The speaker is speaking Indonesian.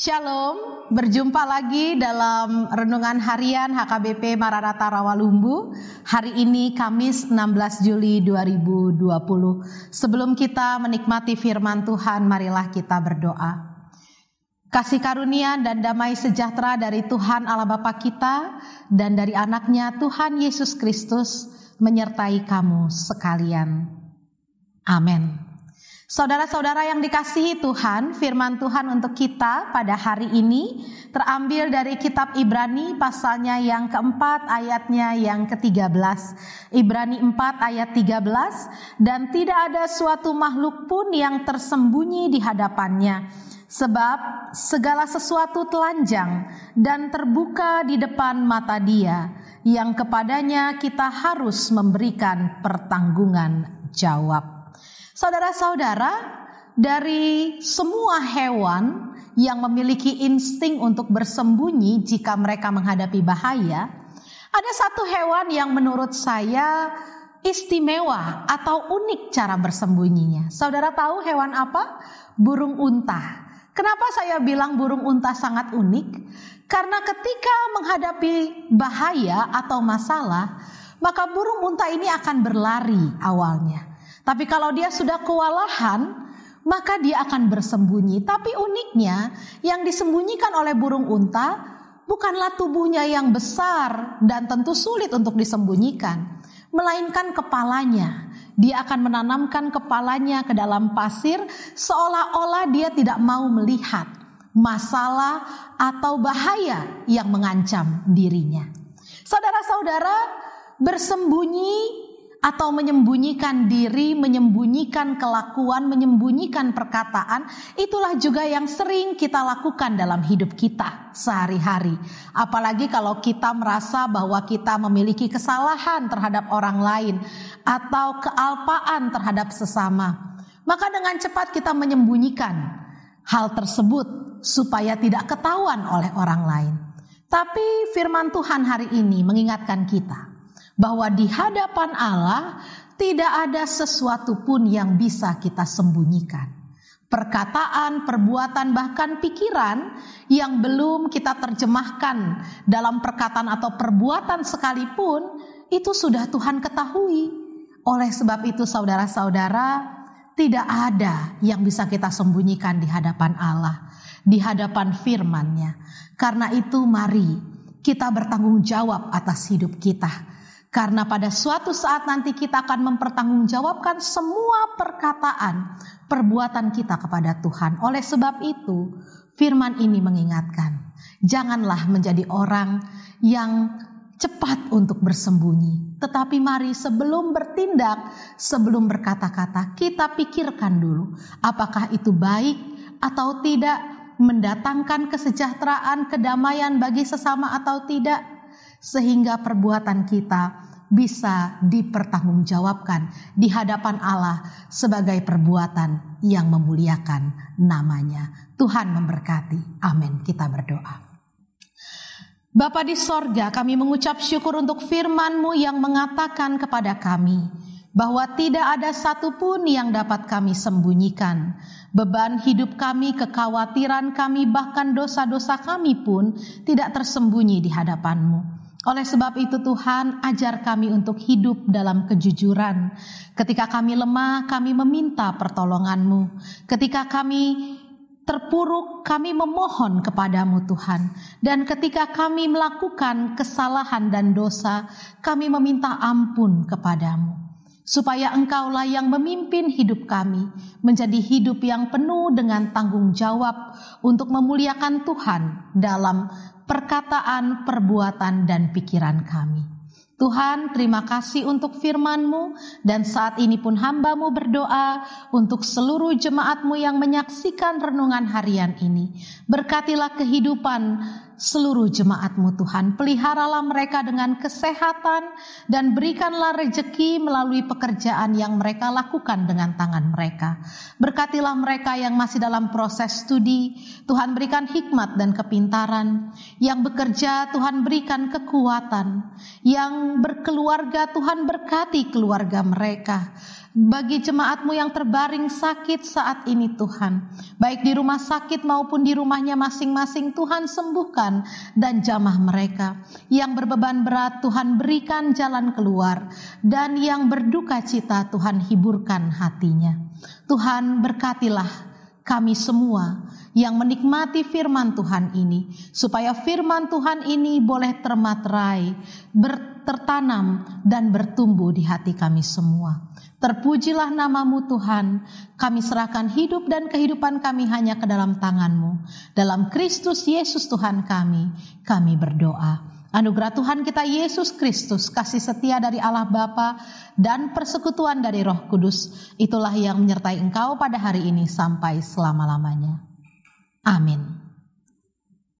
Shalom, berjumpa lagi dalam Renungan Harian HKBP Maranatha Rawalumbu. Hari ini Kamis 16 Juli 2020. Sebelum kita menikmati firman Tuhan, marilah kita berdoa. Kasih karunia dan damai sejahtera dari Tuhan Allah Bapa kita dan dari anaknya Tuhan Yesus Kristus menyertai kamu sekalian. Amin. Saudara-saudara yang dikasihi Tuhan, firman Tuhan untuk kita pada hari ini terambil dari kitab Ibrani pasalnya yang keempat ayatnya yang ke-13. Ibrani 4 ayat 13, dan tidak ada suatu makhluk pun yang tersembunyi di hadapannya, sebab segala sesuatu telanjang dan terbuka di depan mata Dia, yang kepadanya kita harus memberikan pertanggungan jawab. Saudara-saudara, dari semua hewan yang memiliki insting untuk bersembunyi jika mereka menghadapi bahaya, ada satu hewan yang menurut saya istimewa atau unik cara bersembunyinya. Saudara tahu hewan apa? Burung unta. Kenapa saya bilang burung unta sangat unik? Karena ketika menghadapi bahaya atau masalah, maka burung unta ini akan berlari awalnya. Tapi kalau dia sudah kewalahan, maka dia akan bersembunyi. Tapi uniknya, yang disembunyikan oleh burung unta bukanlah tubuhnya yang besar dan tentu sulit untuk disembunyikan, melainkan kepalanya. Dia akan menanamkan kepalanya ke dalam pasir seolah-olah dia tidak mau melihat masalah atau bahaya yang mengancam dirinya. Saudara-saudara, bersembunyi atau menyembunyikan diri, menyembunyikan kelakuan, menyembunyikan perkataan, itulah juga yang sering kita lakukan dalam hidup kita sehari-hari. Apalagi kalau kita merasa bahwa kita memiliki kesalahan terhadap orang lain atau kealpaan terhadap sesama. Maka dengan cepat kita menyembunyikan hal tersebut supaya tidak ketahuan oleh orang lain. Tapi firman Tuhan hari ini mengingatkan kita bahwa di hadapan Allah tidak ada sesuatu pun yang bisa kita sembunyikan. Perkataan, perbuatan, bahkan pikiran yang belum kita terjemahkan dalam perkataan atau perbuatan sekalipun, itu sudah Tuhan ketahui. Oleh sebab itu saudara-saudara, tidak ada yang bisa kita sembunyikan di hadapan Allah, di hadapan firman-Nya. Karena itu mari kita bertanggung jawab atas hidup kita. Karena pada suatu saat nanti kita akan mempertanggungjawabkan semua perkataan, perbuatan kita kepada Tuhan. Oleh sebab itu, firman ini mengingatkan, janganlah menjadi orang yang cepat untuk bersembunyi. Tetapi mari sebelum bertindak, sebelum berkata-kata, kita pikirkan dulu apakah itu baik atau tidak, mendatangkan kesejahteraan, kedamaian bagi sesama atau tidak, sehingga perbuatan kita bisa dipertanggungjawabkan di hadapan Allah sebagai perbuatan yang memuliakan nama-Nya. Tuhan memberkati. Amin. Kita berdoa. Bapa di sorga, kami mengucap syukur untuk firman-Mu yang mengatakan kepada kami bahwa tidak ada satupun yang dapat kami sembunyikan. Beban hidup kami, kekhawatiran kami, bahkan dosa-dosa kami pun tidak tersembunyi di hadapan-Mu. Oleh sebab itu Tuhan, ajar kami untuk hidup dalam kejujuran. Ketika kami lemah, kami meminta pertolongan-Mu. Ketika kami terpuruk, kami memohon kepada-Mu Tuhan. Dan ketika kami melakukan kesalahan dan dosa, kami meminta ampun kepada-Mu. Supaya Engkaulah yang memimpin hidup kami menjadi hidup yang penuh dengan tanggung jawab untuk memuliakan Tuhan dalam perkataan, perbuatan, dan pikiran kami. Tuhan, terima kasih untuk firman-Mu, dan saat ini pun hamba-Mu berdoa untuk seluruh jemaat-Mu yang menyaksikan renungan harian ini. Berkatilah kehidupan seluruh jemaat-Mu Tuhan, peliharalah mereka dengan kesehatan dan berikanlah rejeki melalui pekerjaan yang mereka lakukan dengan tangan mereka. Berkatilah mereka yang masih dalam proses studi, Tuhan berikan hikmat dan kepintaran. Yang bekerja, Tuhan berikan kekuatan. Yang yang berkeluarga, Tuhan berkati keluarga mereka. Bagi jemaat-Mu yang terbaring sakit saat ini Tuhan, baik di rumah sakit maupun di rumahnya masing-masing, Tuhan sembuhkan dan jamah mereka. Yang berbeban berat Tuhan berikan jalan keluar, dan yang berduka cita Tuhan hiburkan hatinya. Tuhan berkatilah kami semua yang menikmati firman Tuhan ini, supaya firman Tuhan ini boleh termaterai, tertanam dan bertumbuh di hati kami semua. Terpujilah nama-Mu Tuhan, kami serahkan hidup dan kehidupan kami hanya ke dalam tangan-Mu. Dalam Kristus Yesus Tuhan kami berdoa. Anugerah Tuhan kita Yesus Kristus, kasih setia dari Allah Bapa, dan persekutuan dari Roh Kudus, itulah yang menyertai engkau pada hari ini sampai selama-lamanya. Amin.